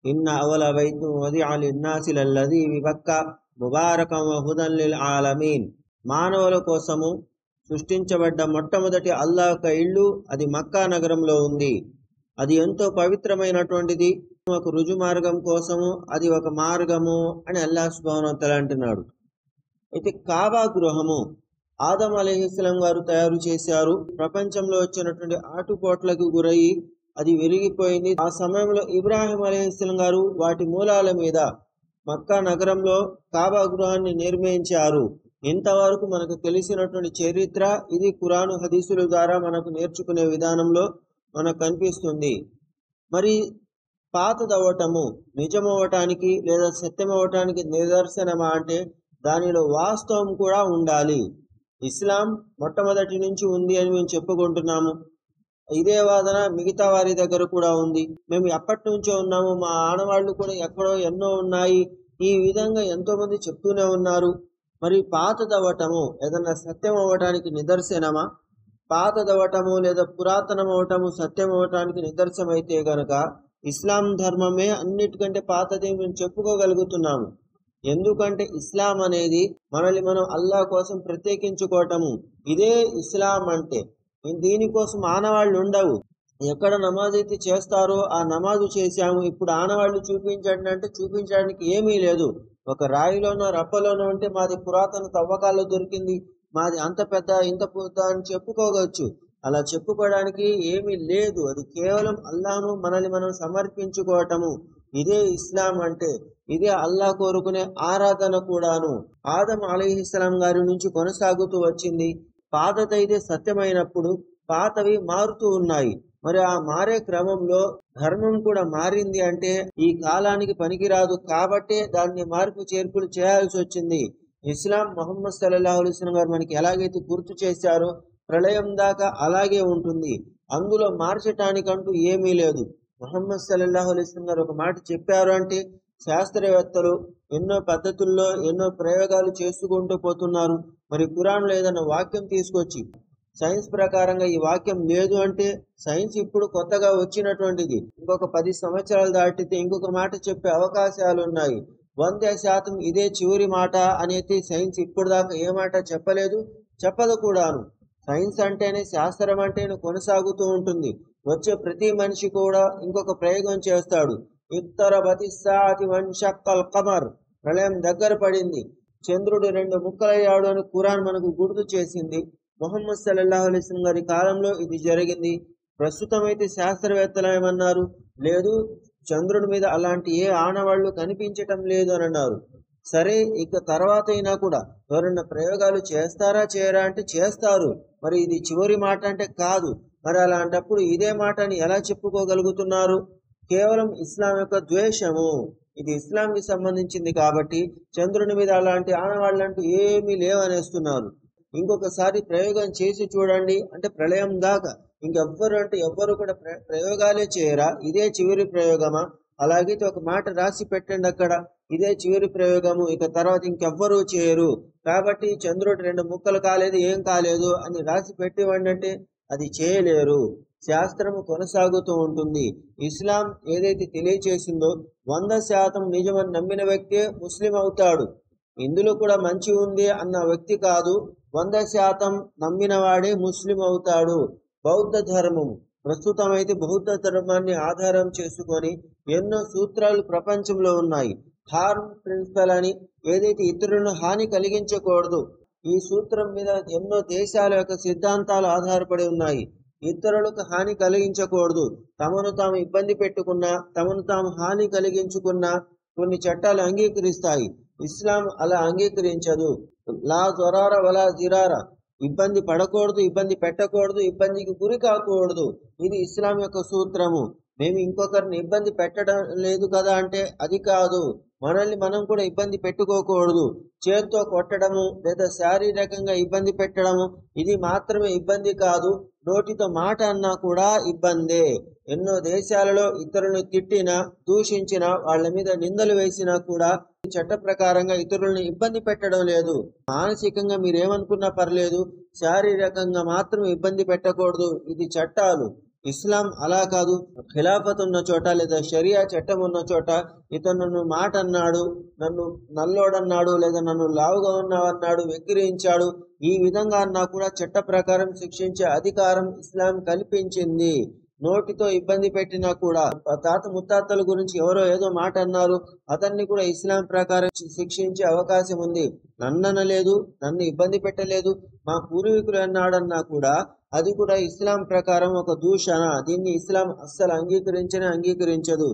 ఇన్న అవల బైతు వదిఅ లిన్నాసి లల్లదీ బిబక్కా ముబారకం వహుదన్ లిల్ ఆలమీన్. మానవుల కోసము సృష్టించబడ్డ మొట్టమొదటి అల్లాహ్ యొక్క ఇల్లు అది మక్కా నగరంలో ఉంది. అది ఎంతో పవిత్రమైనటువంటిది. ఒక రుజు మార్గం కోసము అది ఒక మార్గము అని అల్లాహ్ సుబ్హానహు వ తఆలా అంటున్నాడు. అయితే కాబా గృహము ఆదం అలైహిస్సలాం గారు తయారు చేశారు. ప్రపంచంలో వచ్చినటువంటి ఆటుపోట్లకు గురయ్యి అది విరిగిపోయింది. ఆ సమయంలో ఇబ్రాహిం అలైహిస్సలాం గారు వాటి మూలాల మీద మక్కా నగరంలో కాబా గృహాన్ని నిర్మించారు. ఇంతవరకు మనకు తెలిసినటువంటి చరిత్ర ఇది. ఖురాను హదీసుల ద్వారా మనకు నేర్చుకునే విధానంలో మనకు కనిపిస్తుంది. మరి పాతదవ్వటము నిజమవ్వటానికి లేదా సత్యమవ్వటానికి నిదర్శనమా అంటే దానిలో వాస్తవం కూడా ఉండాలి. ఇస్లాం మొట్టమొదటి నుంచి ఉంది అని మేము చెప్పుకుంటున్నాము. ఇదే వాదన మిగతా వారి దగ్గర కూడా ఉంది. మేము ఎప్పటి నుంచో ఉన్నాము, మా ఆనవాళ్లు కూడా ఎక్కడో ఎన్నో ఉన్నాయి, ఈ విధంగా ఎంతో మంది చెప్తూనే ఉన్నారు. మరి పాతదవ్వటము ఏదన్నా సత్యం అవ్వటానికి నిదర్శనమా? పాతదవ్వటము లేదా పురాతనం అవటము సత్యం అవ్వటానికి నిదర్శనం అయితే గనక ఇస్లాం ధర్మమే అన్నిటికంటే పాతది మేము చెప్పుకోగలుగుతున్నాము. ఎందుకంటే ఇస్లాం అనేది మనల్ని మనం అల్లాహ్ కోసం ప్రత్యేకించుకోవటము. ఇదే ఇస్లాం అంటే. దీనికోసం ఆనవాళ్ళు ఉండవు. ఎక్కడ నమాజ్ అయితే చేస్తారో ఆ నమాజు చేశాము, ఇప్పుడు ఆనవాళ్ళు చూపించండి అంటే చూపించడానికి ఏమీ లేదు. ఒక రాయిలోనో రప్పలోనో ఉంటే మాది పురాతన తవ్వకాల్లో దొరికింది, మాది అంత పెద్ద ఇంత పెద్ద అని చెప్పుకోవచ్చు. అలా చెప్పుకోవడానికి ఏమీ లేదు. అది కేవలం అల్లాహ్ను మనల్ని మనం సమర్పించుకోవటము. ఇదే ఇస్లాం అంటే. ఇదే అల్లాహ్ కోరుకునే ఆరాధన కూడాను. ఆదం అలైహిస్సలాం గారి నుంచి కొనసాగుతూ వచ్చింది. పాతదైతే సత్యమైనప్పుడు పాతవి మారుతూ ఉన్నాయి. మరి ఆ మారే క్రమంలో ధర్మం కూడా మారింది అంటే ఈ కాలానికి పనికిరాదు కాబట్టే దాన్ని మార్పు చేర్పులు చేయాల్సి వచ్చింది. ఇస్లాం ముహమ్మద్ సల్లల్లాహు అలైహి వసల్లం గారు మనకి ఎలాగైతే గుర్తు చేశారో ప్రళయం దాకా అలాగే ఉంటుంది. అందులో మార్చటానికంటూ ఏమీ లేదు. ముహమ్మద్ సల్లల్లాహు అలైహి వసల్లం గారు ఒక మాట చెప్పారు అంటే శాస్త్రవేత్తలు ఎన్నో పద్ధతుల్లో ఎన్నో ప్రయోగాలు చేసుకుంటూ పోతున్నారు. మరి ఖురాన్లో ఏదైనా వాక్యం తీసుకొచ్చి సైన్స్ ప్రకారంగా ఈ వాక్యం లేదు అంటే సైన్స్ ఇప్పుడు కొత్తగా వచ్చినటువంటిది. ఇంకొక 10 సంవత్సరాలు దాటితే ఇంకొక మాట చెప్పే అవకాశాలు ఉన్నాయి. 100% ఇదే చివరి మాట అనేది సైన్స్ ఇప్పుడు దాకా ఏ మాట చెప్పలేదు, చెప్పదు కూడాను. సైన్స్ అంటేనే శాస్త్రం అంటేనే కొనసాగుతూ ఉంటుంది. వచ్చే ప్రతి మనిషి కూడా ఇంకొక ప్రయోగం చేస్తాడు. ఇక్తరబతి స్సాఅతి వన్షక్కల్ ఖమర్, ప్రళయం దగ్గర పడింది, చంద్రుడు 2 ముక్కలయ్యాడు అని ఖురాన్ మనకు గుర్తు చేసింది. ముహమ్మద్ సల్లల్లాహు అలైహి వసల్లం గారి కాలంలో ఇది జరిగింది. ప్రస్తుతం అయితే శాస్త్రవేత్తలు ఏమన్నారు? లేదు, చంద్రుడి మీద అలాంటి ఏ ఆనవాళ్లు కనిపించటం లేదు అని అన్నారు. సరే, ఇక తర్వాత అయినా కూడా ఎవరైనా ప్రయోగాలు చేస్తారా చేయరా అంటే చేస్తారు. మరి ఇది చివరి మాట అంటే కాదు. మరి అలాంటప్పుడు ఇదే మాటని ఎలా చెప్పుకోగలుగుతున్నారు? కేవలం ఇస్లాం యొక్క ద్వేషము. ఇది ఇస్లాంకి సంబంధించింది కాబట్టి చంద్రుని మీద అలాంటి ఆనవాళ్ళంటూ ఏమీ లేవనేస్తున్నారు. ఇంకొకసారి ప్రయోగం చేసి చూడండి అంటే ప్రళయం దాకా ఇంకెవ్వరు అంటే ఎవ్వరు కూడా ప్రయోగాలే చేయరా? ఇదే చివరి ప్రయోగమా? అలాగైతే ఒక మాట రాసి పెట్టండి అక్కడ, ఇదే చివరి ప్రయోగము, ఇక తర్వాత ఇంకెవ్వరూ చేయరు కాబట్టి చంద్రుడు 2 ముక్కలు కాలేదు, ఏం కాలేదు అని రాసి పెట్టివ్వండి అంటే అది చేయలేరు. శాస్త్రము కొనసాగుతూ ఉంటుంది. ఇస్లాం ఏదైతే తెలియచేసిందో 100% నిజమని నమ్మిన వ్యక్తే ముస్లిం అవుతాడు. ఇందులో కూడా మంచి ఉంది అన్న వ్యక్తి కాదు, 100% నమ్మిన వాడే ముస్లిం అవుతాడు. బౌద్ధ ధర్మము ప్రస్తుతం అయితే బౌద్ధ ధర్మాన్ని ఆధారం చేసుకొని ఎన్నో సూత్రాలు ప్రపంచంలో ఉన్నాయి. హార్మ్ ప్రిన్సిపల్ అని ఏదైతే ఇతరులను హాని కలిగించకూడదు, ఈ సూత్రం మీద ఎన్నో దేశాల యొక్క సిద్ధాంతాలు ఆధారపడి ఉన్నాయి. ఇతరులకు హాని కలిగించకూడదు, తమను తాము ఇబ్బంది పెట్టుకున్నా తమను తాము హాని కలిగించుకున్నా కొన్ని చట్టాలు అంగీకరిస్తాయి. ఇస్లాం అలా అంగీకరించదు. లా ज़रारा వలా జిరారా, ఇబ్బంది పడకూడదు, ఇబ్బంది పెట్టకూడదు, ఇబ్బందికి గురి కాకూడదు. ఇది ఇస్లాం యొక్క సూత్రము. మేము ఇంకొకరిని ఇబ్బంది పెట్టడం లేదు కదా అంటే అది కాదు. మనల్ని మనం కూడా ఇబ్బంది పెట్టుకోకూడదు. చేత్తో కొట్టడము లేదా శారీరకంగా ఇబ్బంది పెట్టడము ఇది మాత్రమే ఇబ్బంది కాదు, నోటితో మాట అన్నా కూడా ఇబ్బందే. ఎన్నో దేశాలలో ఇతరులను తిట్టినా దూషించినా వాళ్ళ మీద నిందలు వేసినా కూడా చట్ట ప్రకారంగా ఇతరులను ఇబ్బంది పెట్టడం లేదు. మానసికంగా మీరేమనుకున్నా పర్లేదు, శారీరకంగా మాత్రం ఇబ్బంది పెట్టకూడదు. ఇది చట్టాలు. ఇస్లాం అలా కాదు. ఖిలాఫత్ ఉన్న చోట లేదా షరియా చట్టం ఉన్న చోట ఇతను నన్ను మాట అన్నాడు, నన్ను నల్లోడన్నాడు, లేదా నన్ను లావుగా ఉన్నావన్నాడు, వెక్కిరించాడు, ఈ విధంగా అన్నా కూడా చట్ట ప్రకారం శిక్షించే అధికారం ఇస్లాం కల్పించింది. నోటితో ఇబ్బంది పెట్టినా కూడా, తాత ముత్తాతల గురించి ఎవరో ఏదో మాట అన్నారు, అతన్ని కూడా ఇస్లాం ప్రకారం శిక్షించే అవకాశం ఉంది. నన్ననలేదు, నన్ను ఇబ్బంది పెట్టలేదు, మా పూర్వీకులు అన్నాడన్నా కూడా అది కూడా ఇస్లాం ప్రకారం ఒక దూషణ. దీన్ని ఇస్లాం అస్సలు అంగీకరించదు.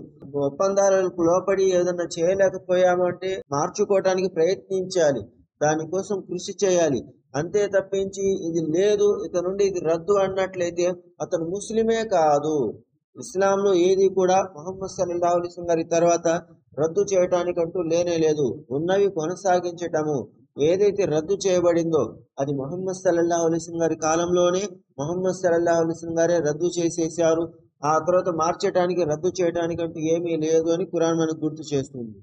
ఒప్పందాలకు లోపడి ఏదన్నా చేయలేకపోయామంటే మార్చుకోవటానికి ప్రయత్నించాలి, దానికోసం కృషి చేయాలి. అంతే తప్పించి ఇది లేదు, ఇతను నుండి ఇది రద్దు అన్నట్లయితే అతను ముస్లిమే కాదు. ఇస్లాంలో ఏది కూడా ముహమ్మద్ సల్లల్లాహు అలైహి వసల్లం గారి తర్వాత రద్దు చేయటానికంటూ లేనే లేదు. ఉన్నవి కొనసాగించటము. ఏదైతే రద్దు చేయబడిందో అది ముహమ్మద్ సల్లల్లాహు అలైహి వసల్లం గారి కాలంలోనే ముహమ్మద్ సల్లల్లాహు అలైహి వసల్లం గారే రద్దు చేసేసారు. ఆ తర్వాత మార్చటానికి, రద్దు చేయటానికి అంటూ ఏమీ లేదు అని ఖురాన్ మనకు గుర్తు చేస్తుంది.